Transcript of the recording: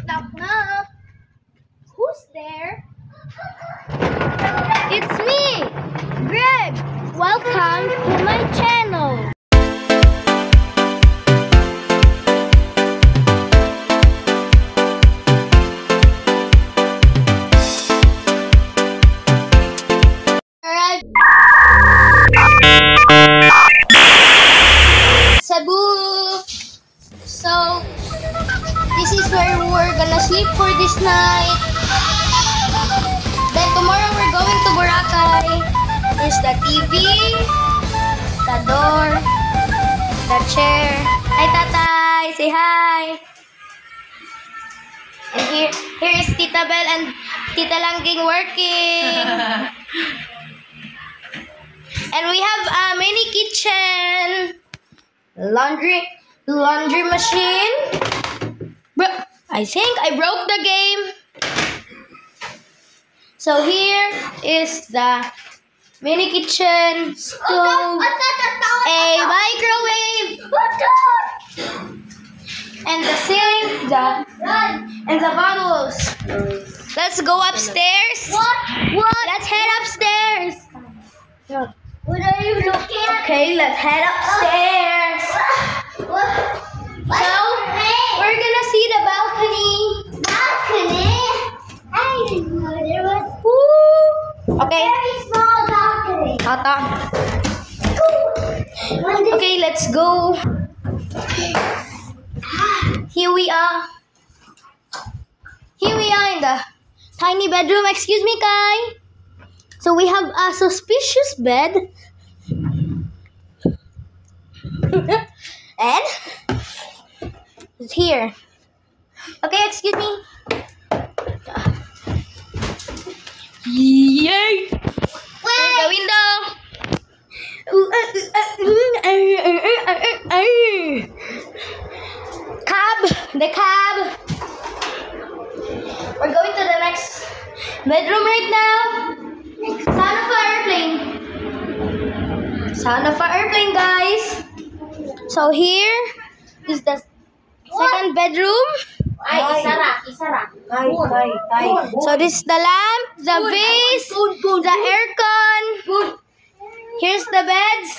Knock, knock. Who's there? It's me, Greg. Welcome to my channel. Cebu. So, this is where we're gonna sleep for this night. Then tomorrow we're going to Boracay. There's the TV, the door, the chair. Hi, Tatay. Say hi. And here is Tita Belle and Tita Langging working. And we have a mini kitchen, laundry machine. I think I broke the game. So here is the mini kitchen, stove, a microwave, and the sink, and the bottles. Let's go upstairs. What? Let's head upstairs. What are you looking at? Okay, let's head upstairs. So, we're gonna see the balcony. Balcony? I didn't know there was. Woo! Okay. Very small balcony. Tata. Okay, let's go. Here we are. Here we are in the tiny bedroom. Excuse me, Kai. So we have a suspicious bed. And it's here. Okay, excuse me. Yay! There's the window. The cab. We're going to the next bedroom right now. Sound of an airplane. Sound of an airplane, guys. So here is the second bedroom. Isara. So this is the lamp, the vase, the aircon. Here's the beds.